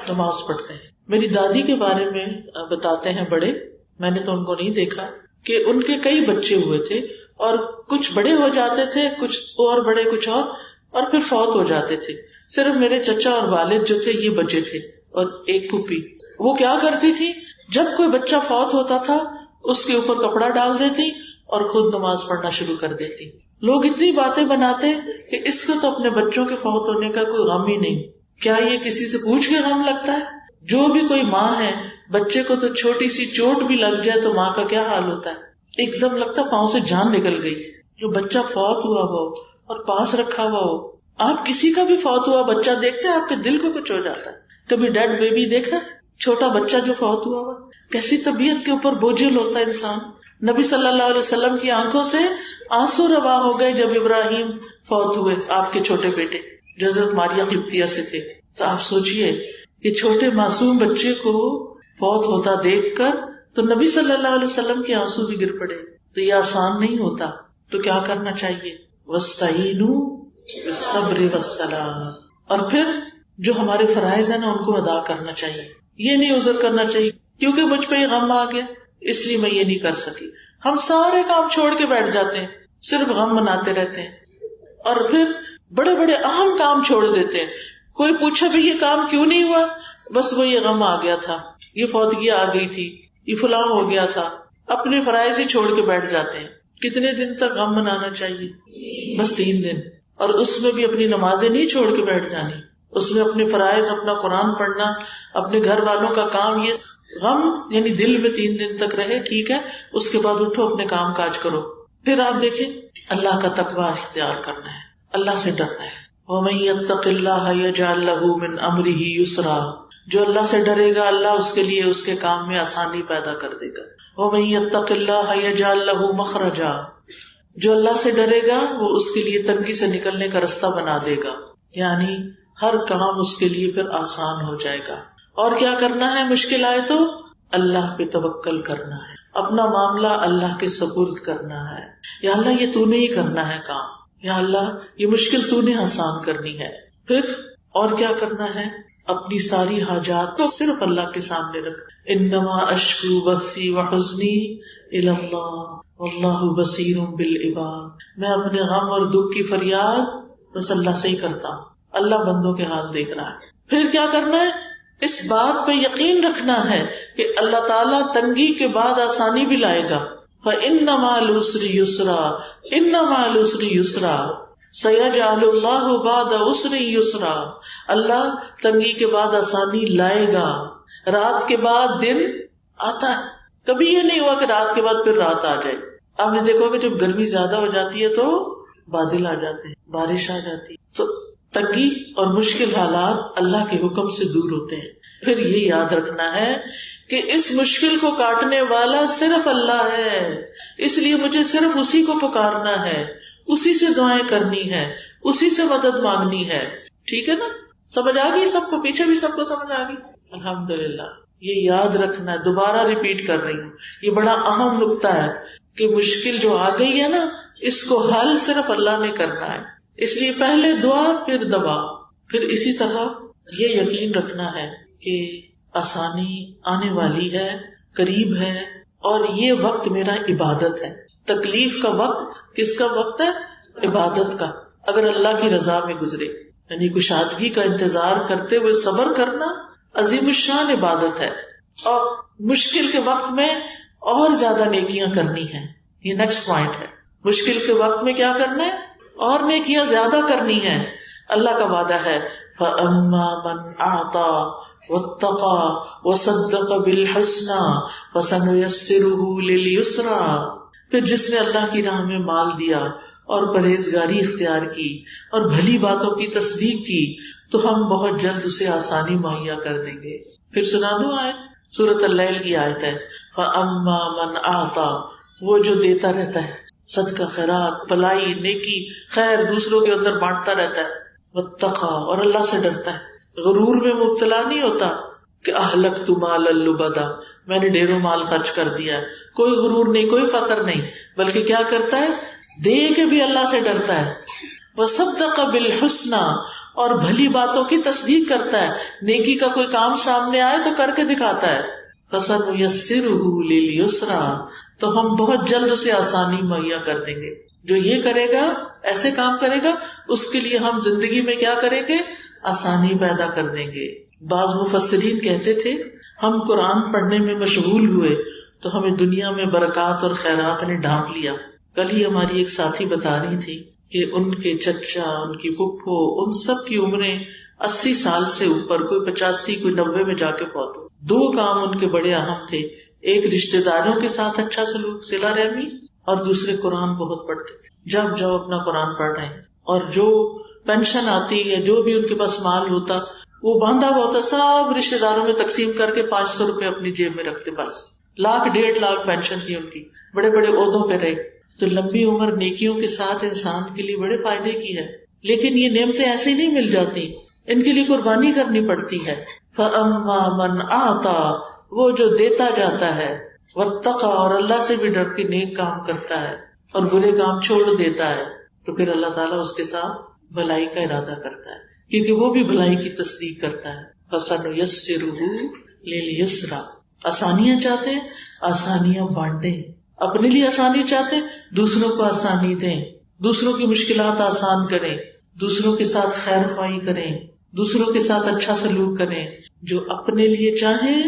نماز پڑھتے ہیں. میری دادی کے بارے میں بتاتے ہیں بڑے، میں نے تو ان کو نہیں دیکھا، کہ ان کے کئی بچے ہوئے تھے اور کچھ بڑے ہو جاتے تھے، کچھ اور بڑے، کچھ اور پھر فوت ہو جاتے تھے. صرف میرے چچا اور والد جو تھے یہ بچے تھے، اور ایک پھوپھی. وہ کیا کرتی تھی، جب کوئی بچہ فوت ہوتا تھا اس کے اوپر کپڑا ڈال دیتی اور خود نماز پڑھنا شروع کر دیتی. لوگ اتنی باتیں بناتے کہ اس کو تو اپنے بچوں کے فوت ہونے کا کوئی غم ہی نہیں. کیا یہ کسی سے پوچھ کے غم لگتا ہے؟ جو بھی کوئی ماں ہے، بچے کو تو چھوٹی سی چوٹ بھی لگ جائے تو ماں کا کیا حال ہوتا ہے؟ ایک دم لگتا پاؤں سے جان نکل گئی. جو بچہ فوت ہوا ہو اور پاس رکھا ہوا ہو، آپ کسی کا بھی فوت ہوا بچہ دیکھتے ہیں آپ کے دل کو کچھ ہو جاتا ہے. کبھی ڈیڈ بیبی دیکھا؟ چھوٹا بچہ جو فوت ہوا کیسی طبیعت کے اوپر بوجھل ہوتا ہے انسان. نبی صلی اللہ علیہ وسلم کی آنکھوں سے آنسو روا ہو گئے جب ابراہیم فوت ہوئے، آپ کے چھوٹے بیٹے جو حضرت ماریہ قبطیہ سے تھے. تو آپ سوچئے کہ چھوٹے معصوم بچے کو فوت ہوتا دیکھ کر تو نبی صلی اللہ علیہ وسلم کے آنسو بھی گر پڑے. تو یہ آسان نہیں ہوتا. تو کیا کرنا چاہیے؟ وَاسْتَعِینُوا بِالصَّبْرِ وَالصَّلَاةِ. اور پھر جو ہمارے فرائض ہیں نا ان کو ادا کرنا چاہیے. یہ نہیں عذر کرنا چاہیے کیونکہ مجھ پہ یہ غم آ گیا اس لیے میں یہ نہیں کر سکی. ہم سارے کام چھوڑ کے بیٹھ جاتے ہیں، صرف غم مناتے رہتے ہیں، اور پھر بڑے بڑے اہم کام چھوڑ دیتے ہیں. کوئی پوچھا بھی یہ کام کیوں نہیں ہوا؟ بس وہ یہ غم آ گیا تھا، یہ فوتگی آ گئی تھی، یہ فلاں ہو گیا تھا. اپنے فرائض ہی چھوڑ کے بیٹھ جاتے ہیں. کتنے دن تک غم منانا چاہیے؟ بس 3 دن. اور اس میں بھی اپنی نمازیں نہیں چھوڑ کے بیٹھ جانی، اس میں اپنے فرائض، اپنا قرآن پڑھنا، اپنے گھر والوں کا کام. یہ غم یعنی دل میں 3 دن تک رہے، ٹھیک ہے، اس کے بعد اٹھو اپنے کام کاج کرو. پھر آپ دیکھیں اللہ کا تقویٰ اختیار کرنا ہے، اللہ سے ڈرنا ہے. وَمَن يَتَّقِ اللَّهَ يَجْعَل لَّهُ مِنْ أَمْرِهِ يُسْرًا. جو اللہ سے ڈرے گا اللہ اس کے لیے اس کے کام میں آسانی پیدا کر دے گا. وَمَن يَتَّقِ اللَّهَ يَجْعَل لَّهُ مَخْرَجًا. جو اللہ سے ڈرے گا وہ اس کے لیے تنگی سے نکلنے کا رستہ بنا دے گا، یعنی ہر کام اس کے لیے پھر آسان ہو جائے گا. اور کیا کرنا ہے؟ مشکل آئے تو اللہ پہ توکل کرنا ہے، اپنا معاملہ اللہ کے سپرد کرنا ہے. یا اللہ یہ تو نے ہی کرنا ہے کام، یا اللہ یہ مشکل تو نے آسان کرنی ہے. پھر اور کیا کرنا ہے؟ اپنی ساری حاجات تو صرف اللہ کے سامنے رکھ. انما اشکو بثی وحزنی الی اللہ واللہ بصیر بالعباد. میں اپنے غم اور دکھ کی فریاد بس اللہ سے ہی کرتا ہوں، اللہ بندوں کے حال دیکھ رہا ہے. پھر کیا کرنا ہے؟ اس بات پہ یقین رکھنا ہے کہ اللہ تعالیٰ تنگی کے بعد آسانی بھی لائے گا. فَإِنَّ مَعَ الْعُسْرِ يُسْرًا إِنَّ مَعَ الْعُسْرِ يُسْرًا سَيَجْعَلُ اللَّهُ بَعْدَ عُسْرٍ يُسْرًا. اللہ تنگی کے بعد آسانی لائے گا. رات کے بعد دن آتا ہے، کبھی یہ نہیں ہوا کہ رات کے بعد پھر رات آ جائے. آپ نے دیکھو کہ جب گرمی زیادہ ہو جاتی ہے تو بادل آ جاتے ہیں، بارش آ جاتی ہے. تو تنگی اور مشکل حالات اللہ کے حکم سے دور ہوتے ہیں. پھر یہ یاد رکھنا ہے کہ اس مشکل کو کاٹنے والا صرف اللہ ہے، اس لیے مجھے صرف اسی کو پکارنا ہے، اسی سے دعائیں کرنی ہے، اسی سے مدد مانگنی ہے. ٹھیک ہے نا؟ سمجھ آ گئی سب کو؟ پیچھے بھی سب کو سمجھ آ گئی؟ الحمدللہ. یہ یاد رکھنا ہے، دوبارہ ریپیٹ کر رہی ہوں، یہ بڑا اہم نقطہ ہے کہ مشکل جو آ گئی ہے نا اس کو حل صرف اللہ نے کرنا ہے. اس لیے پہلے دعا پھر دوا. پھر اسی طرح یہ یقین رکھنا ہے کہ آسانی آنے والی ہے، قریب ہے، اور یہ وقت میرا عبادت ہے. تکلیف کا وقت کس کا وقت ہے؟ عبادت کا. اگر اللہ کی رضا میں گزرے، یعنی کشادگی کا انتظار کرتے ہوئے صبر کرنا عظیم الشان عبادت ہے. اور مشکل کے وقت میں اور زیادہ نیکیاں کرنی ہیں. یہ نیکسٹ پوائنٹ ہے. مشکل کے وقت میں کیا کرنا ہے؟ اور نیکیاں زیادہ کرنی ہیں. اللہ کا وعدہ ہے فَأَمَّا مَنْ أَعْطَى وَاتَّقَى وَصَدَّقَ بِالْحُسْنَى فَسَنُيَسِّرُهُ لِلْيُسْرَى. پھر جس نے اللہ کی راہ میں مال دیا اور پرہیزگاری اختیار کی اور بھلی باتوں کی تصدیق کی تو ہم بہت جلد اسے آسانی مہیا کر دیں گے. پھر سنا دوں آیت، سورۃ اللیل کی آیت ہے. فَأَمَّا مَنْ أَعْطَى، وہ جو دیتا رہتا ہے، صدقہ خیرات بھلائی نیکی خیر دوسروں کے اندر بانٹتا رہتا ہے. واتقا اور اللہ سے ڈرتا ہے، غرور میں مبتلا نہیں ہوتا کہ اہلکت مالا لبدا میں نے ڈھیروں مال خرچ کر دیا. کوئی غرور نہیں، کوئی فخر نہیں، بلکہ کیا کرتا ہے دے کے بھی اللہ سے ڈرتا ہے. وصدق بالحسنی اور بھلی باتوں کی تصدیق کرتا ہے، نیکی کا کوئی کام سامنے آئے تو کر کے دکھاتا ہے. فسنیسرہ للیسرا تو ہم بہت جلد اسے آسانی مہیا کر دیں گے. جو یہ کرے گا ایسے کام کرے گا اس کے لیے ہم زندگی میں کیا کریں گے آسانی پیدا کر دیں گے. بعض مفسرین کہتے تھے ہم قرآن پڑھنے میں مشغول ہوئے تو ہمیں دنیا میں برکات اور خیرات نے ڈھانپ لیا. کل ہی ہماری ایک ساتھی بتا رہی تھی کہ ان کے چچا ان کی پھپھو ان سب کی عمریں 80 سال سے اوپر، کوئی 85 کوئی 90 میں جا کے فوت ہو. 2 کام ان کے بڑے اہم تھے، ایک رشتے داروں کے ساتھ اچھا سلوک صلہ رحمی، اور دوسرے قرآن بہت پڑھتے تھے. جب جب اپنا قرآن پڑھ رہے ہیں اور جو پینشن آتی ہے جو بھی ان کے پاس مال ہوتا وہ باندھا ہوا ہوتا سب رشتے داروں میں تقسیم کر کے 500 روپے اپنی جیب میں رکھتے. بس 1 لاکھ 1.5 لاکھ پینشن تھی ان کی، بڑے بڑے عہدوں پہ رہے. تو لمبی عمر نیکیوں کے ساتھ انسان کے لیے بڑے فائدے کی ہے. لیکن یہ نعمتیں ایسے ہی نہیں مل جاتی، ان کے لیے قربانی کرنی پڑتی ہے. فَأَمَّا مَنْ أَعْطَى وہ جو دیتا جاتا ہے، وَاتَّقَى اور اللہ سے بھی ڈر کے نیک کام کرتا ہے اور برے کام چھوڑ دیتا ہے، تو پھر اللہ تعالیٰ اس کے ساتھ بھلائی کا ارادہ کرتا ہے کیونکہ وہ بھی بھلائی کی تصدیق کرتا ہے. فَسَنُيَسِّرُهُ لِلْيُسْرَى آسانیاں چاہتے ہیں آسانیاں بانٹیں، اپنے لیے آسانی چاہتے ہیں دوسروں کو آسانی دیں، دوسروں کی مشکلات آسان کریں، دوسروں کے ساتھ خیر خواہی کریں، دوسروں کے ساتھ اچھا سلوک کریں. جو اپنے لیے چاہیں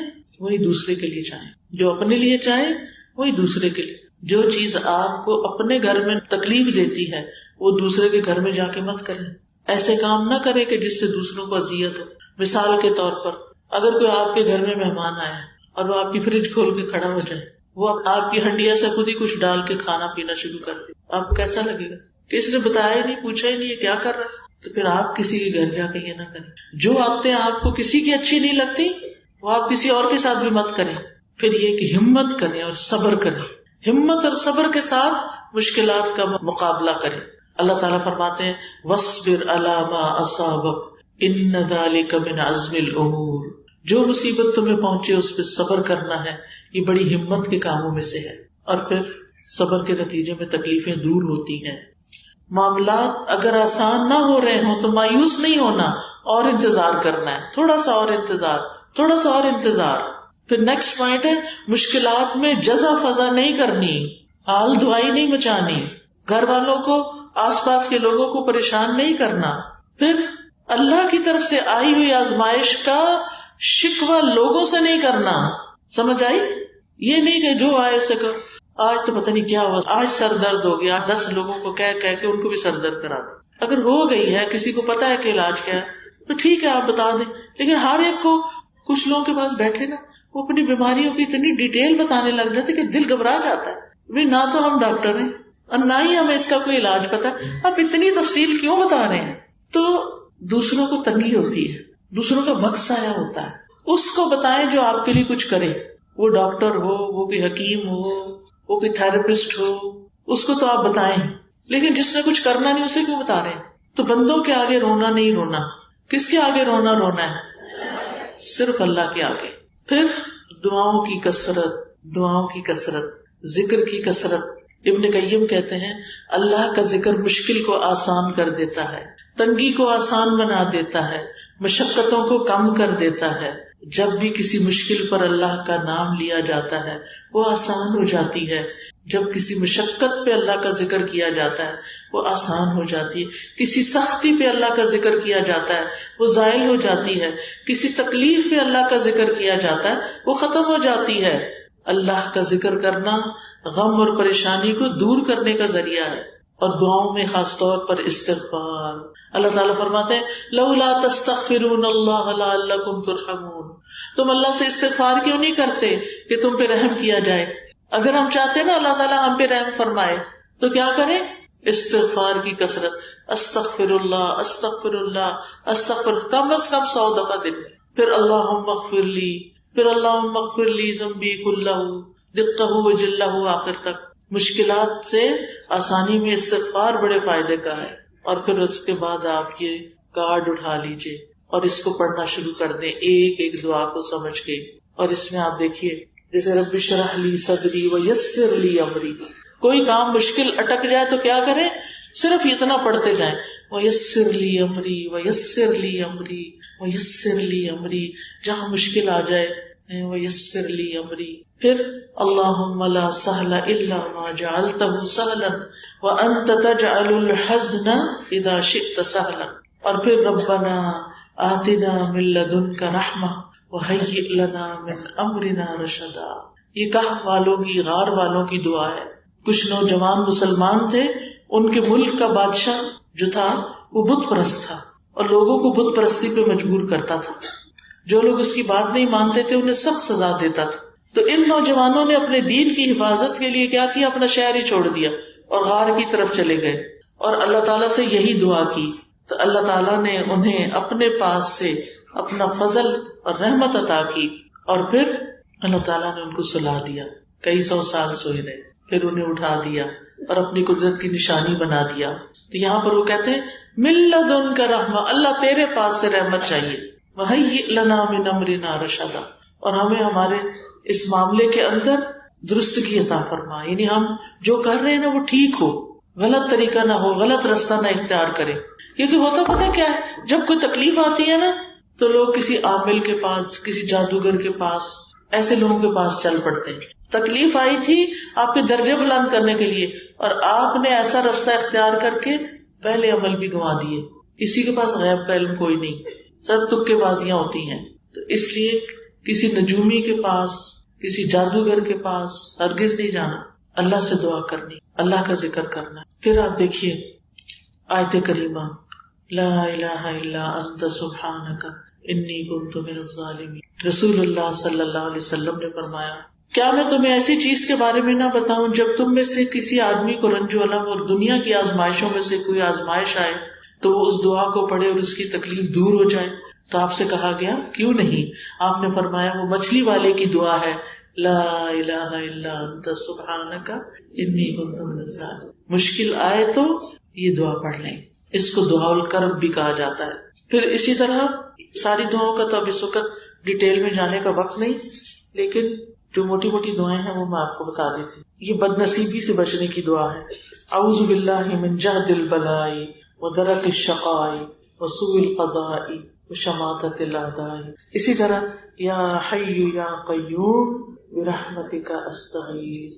وہی دوسرے کے لیے چاہیں، جو اپنے لیے چاہیں وہی دوسرے کے لیے. جو چیز آپ کو اپنے گھر میں تکلیف دیتی ہے وہ دوسرے کے گھر میں جا کے مت کریں. ایسے کام نہ کریں کہ جس سے دوسروں کو اذیت ہو. مثال کے طور پر اگر کوئی آپ کے گھر میں مہمان آیا اور وہ آپ کی فریج کھول کے کھڑا ہو جائے، وہ آپ کی ہنڈیا سے خود ہی کچھ ڈال کے کھانا پینا شروع کر دے، آپ کو کیسا لگے گا کہ اس نے بتایا ہی نہیں، پوچھا ہی نہیں یہ کیا کر رہا ہے؟ تو پھر آپ کسی کے گھر جا کے یہ نہ کریں. جو عادتیں آپ کو کسی کی اچھی نہیں لگتی وہ آپ کسی اور کے ساتھ بھی مت کریں. پھر یہ کہ ہمت کریں اور صبر کریں، ہمت اور صبر کے ساتھ مشکلات کا مقابلہ کریں. اللہ تعالیٰ فرماتے ہیں وَاصْبِرْ عَلَىٰ مَا أَصَابَكَ إِنَّ ذَلِكَ مِنْ عَزْمِ الْأُمُورِ جو مصیبت تمہیں پہنچے اس پہ صبر کرنا ہے، یہ بڑی ہمت کے کاموں میں سے ہے. اور پھر صبر کے نتیجے میں تکلیفیں دور ہوتی ہیں. معاملات اگر آسان نہ ہو رہے ہوں تو مایوس نہیں ہونا اور انتظار کرنا ہے، تھوڑا سا اور انتظار، تھوڑا سا اور انتظار. پھر نیکسٹ پوائنٹ ہے مشکلات میں جزا فضا نہیں کرنی، حال دعائی نہیں مچانی، گھر والوں کو آس پاس کے لوگوں کو پریشان نہیں کرنا. پھر اللہ کی طرف سے آئی ہوئی آزمائش کا شکوہ لوگوں سے نہیں کرنا. سمجھ آئی؟ یہ نہیں کہ جو آئے اسے کہ آج تو پتہ نہیں کیا ہوا، آج سر درد ہو گیا، 10 لوگوں کو کہہ کے ان کو بھی سر درد کرا دیں. اگر ہو گئی ہے کسی کو پتا ہے کہ علاج کیا ہے تو ٹھیک ہے آپ بتا دیں. لیکن ہر ایک کو، کچھ لوگوں کے پاس بیٹھے نا وہ اپنی بیماریوں کی اتنی ڈیٹیل بتانے لگ جاتے کہ دل گھبرا جاتا ہے. نہ تو ہم ڈاکٹر ہیں اور نہ ہی ہمیں اس کا کوئی علاج پتا، آپ اتنی تفصیل کیوں بتا رہے ہیں؟ تو دوسروں کو تنگی ہوتی ہے، دوسروں کا وقت ضائع ہوتا ہے. اس کو بتائیں جو آپ کے لیے کچھ کرے، وہ ڈاکٹر ہو، وہ کوئی حکیم ہو، وہ کوئی تھراپسٹ ہو، اس کو تو آپ بتائیں. لیکن جس نے کچھ کرنا نہیں اسے کیوں بتا رہے ہیں؟ تو بندوں کے آگے رونا نہیں رونا. کس کے آگے رونا ہے؟ صرف اللہ کے آگے. پھر دعاؤں کی کثرت، ذکر کی کثرت. ابن قیم کہتے ہیں اللہ کا ذکر مشکل کو آسان کر دیتا ہے، تنگی کو آسان بنا دیتا ہے، مشقتوں کو کم کر دیتا ہے. جب بھی کسی مشکل پر اللہ کا نام لیا جاتا ہے وہ آسان ہو جاتی ہے. جب کسی مشقت پہ اللہ کا ذکر کیا جاتا ہے وہ آسان ہو جاتی ہے. کسی سختی پہ اللہ کا ذکر کیا جاتا ہے وہ زائل ہو جاتی ہے. کسی تکلیف پہ اللہ کا ذکر کیا جاتا ہے وہ ختم ہو جاتی ہے. اللہ کا ذکر کرنا غم اور پریشانی کو دور کرنے کا ذریعہ ہے. اور دعاؤں میں خاص طور پر استغفار. اللہ تعالیٰ فرماتے ہیں لولا تستغفرون اللہ لعلکم ترحمون. تم اللہ سے استغفار کیوں نہیں کرتے کہ تم پہ رحم کیا جائے؟ اگر ہم چاہتے ہیں نا اللہ تعالیٰ ہم پہ رحم فرمائے تو کیا کریں؟ استغفار کی کثرت. استغفر اللہ استغفر اللہ استغفر، کم از کم 100 دفعہ دن میں. پھر اللہم اغفر لی، پھر اللہم اغفر لی ذنبی کلہ دقہ و جلہ آخر تک. مشکلات سے آسانی میں استغفار بڑے فائدے کا ہے. اور پھر اس کے بعد آپ یہ کارڈ اٹھا لیجئے اور اس کو پڑھنا شروع کر دیں ایک ایک دعا کو سمجھ کے. اور اس میں آپ دیکھیے جیسے رب اشرح لی صدری ویسر لی امری، کوئی کام مشکل اٹک جائے تو کیا کریں؟ صرف اتنا پڑھتے جائیں ویسر لی امری ویسر لی امری ویسر لی امری. جہاں مشکل آ جائے ویسر لی امری. پھر اللہم لا سہل الا ما جعلتہ سہلا وانت تجعل الحزن اذا شئت سہلا. اور پھر ربنا آتنا من لدنک رحمہ وہیئ لنا من امرنا رشدا. یہ کہف والوں کی، غار والوں کی دعا ہے. کچھ نوجوان مسلمان تھے، ان کے ملک کا بادشاہ جو تھا وہ بت پرست تھا اور لوگوں کو بت پرستی پہ مجبور کرتا تھا. جو لوگ اس کی بات نہیں مانتے تھے انہیں سخت سزا دیتا تھا. تو ان نوجوانوں نے اپنے دین کی حفاظت کے لیے کیا کیا؟ اپنا شہر ہی چھوڑ دیا اور غار کی طرف چلے گئے اور اللہ تعالیٰ سے یہی دعا کی. تو اللہ تعالیٰ نے انہیں اپنے پاس سے اپنا فضل اور رحمت عطا کی اور پھر اللہ تعالیٰ نے ان کو سلا دیا. کئی سو سال سوئے رہے، پھر انہیں اٹھا دیا اور اپنی قدرت کی نشانی بنا دیا. تو یہاں پر وہ کہتے ہیں من لدنک رحمہ، اللہ تیرے پاس سے رحمت چاہیے. وہیئ لنا من امرنا رشدا، اور ہمیں ہمارے اس معاملے کے اندر درستگی عطا فرما. یعنی ہم جو کر رہے ہیں نا وہ ٹھیک ہو، غلط طریقہ نہ ہو، غلط رستہ نہ اختیار کرے. کیونکہ ہوتا پتہ کیا ہے، جب کوئی تکلیف آتی ہے نا تو لوگ کسی عامل کے پاس، کسی جادوگر کے پاس، ایسے لوگوں کے پاس چل پڑتے ہیں. تکلیف آئی تھی آپ کے درجے بلند کرنے کے لیے اور آپ نے ایسا رستہ اختیار کر کے پہلے عمل بھی گنوا دیے. کسی کے پاس غیب کا علم کوئی نہیں، سب تکے بازیاں ہوتی ہیں. تو اس لیے کسی نجومی کے پاس، کسی جادوگر کے پاس ہرگز نہیں جانا. اللہ سے دعا کرنی، اللہ کا ذکر کرنا. پھر آپ دیکھیے آیت کریمہ لا الہ الا انت سبحانک انی کنت من الظالمین. رسول اللہ صلی اللہ علیہ وسلم نے فرمایا کیا میں تمہیں ایسی چیز کے بارے میں نہ بتاؤں جب تم میں سے کسی آدمی کو رنج و الم اور دنیا کی آزمائشوں میں سے کوئی آزمائش آئے تو وہ اس دعا کو پڑھے اور اس کی تکلیف دور ہو جائے. تو آپ سے کہا گیا کیوں نہیں؟ آپ نے فرمایا وہ مچھلی والے کی دعا ہے لا الہ الا انت سبحانک انی کنت من الظالمین. مشکل آئے تو یہ دعا پڑھ لیں، اس کو دعا الکرب بھی کہا جاتا ہے. پھر اسی طرح ساری دعاؤں کا تو اب اس وقت ڈیٹیل میں جانے کا وقت نہیں، لیکن جو موٹی موٹی دعائیں ہیں وہ میں آپ کو بتا دیتی ہوں. یہ بد نصیبی سے بچنے کی دعا ہے. اعوذ باللہ من جہد البلاء ودرک الشقاء وسوء القضاء وشماتۃ الاعداء. اسی طرح یا حی یا قیوم برحمتک استغیث.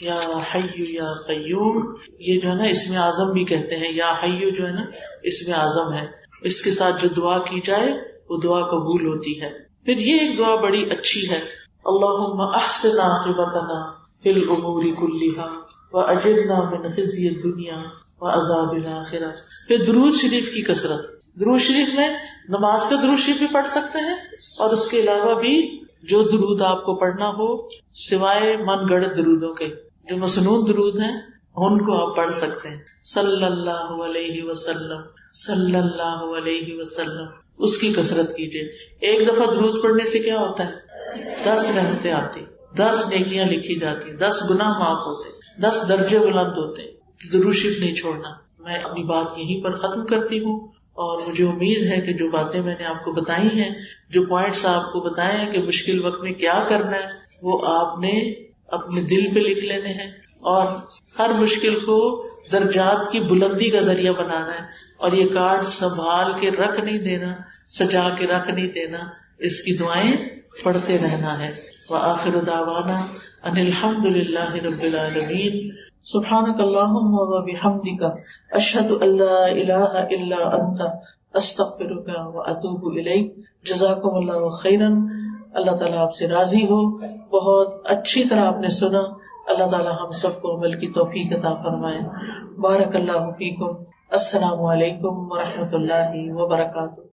یا حی یا قیوم، یہ جو ہے نا اسم اعظم بھی کہتے ہیں. یا حی جو ہے نا اسم اعظم ہے، اس کے ساتھ جو دعا کی جائے وہ دعا قبول ہوتی ہے. پھر یہ ایک دعا بڑی اچھی ہے اللہم احسن عاقبتنا فی الامور کلہا واجرنا من خزی الدنیا وعذاب الآخرہ. پھر درود شریف کی کثرت. درود شریف میں نماز کا درود شریف بھی پڑھ سکتے ہیں اور اس کے علاوہ بھی جو درود آپ کو پڑھنا ہو سوائے من گڑت درودوں کے، جو مسنون درود ہیں ان کو آپ پڑھ سکتے ہیں. صلی اللہ علیہ وسلم صلی اللہ علیہ وسلم، اس کی کثرت کیجیے. ایک دفعہ درود پڑھنے سے کیا ہوتا ہے؟ 10 رحمتیں آتی، 10 نیکیاں لکھی جاتی، 10 گناہ معاف ہوتے، 10 درجے بلند ہوتے. درود شریف نہیں چھوڑنا. میں اپنی بات یہیں پر ختم کرتی ہوں اور مجھے امید ہے کہ جو باتیں میں نے آپ کو بتائی ہیں، جو پوائنٹس آپ کو بتائے ہیں کہ مشکل وقت میں کیا کرنا ہے، وہ آپ نے اپنے دل پہ لکھ لینے ہیں اور ہر مشکل کو درجات کی بلندی کا ذریعہ بنانا ہے. اور یہ کارڈ سنبھال کے رکھ نہیں دینا، سجا کے رکھ نہیں دینا، اس کی دعائیں پڑھتے رہنا ہے. وآخر دعوانا ان الحمد للہ رب العالمین. سبحانک اللہم وبحمدک اشہد ان لا الہ الا انت استغفرک واتوب الیک. جزاکم اللہ خیرا. اللہ تعالیٰ آپ سے راضی ہو. بہت اچھی طرح آپ نے سنا. اللہ تعالیٰ ہم سب کو عمل کی توفیق عطا فرمائے. بارک اللہ فیکم. السلام علیکم ورحمۃ اللہ وبرکاتہ.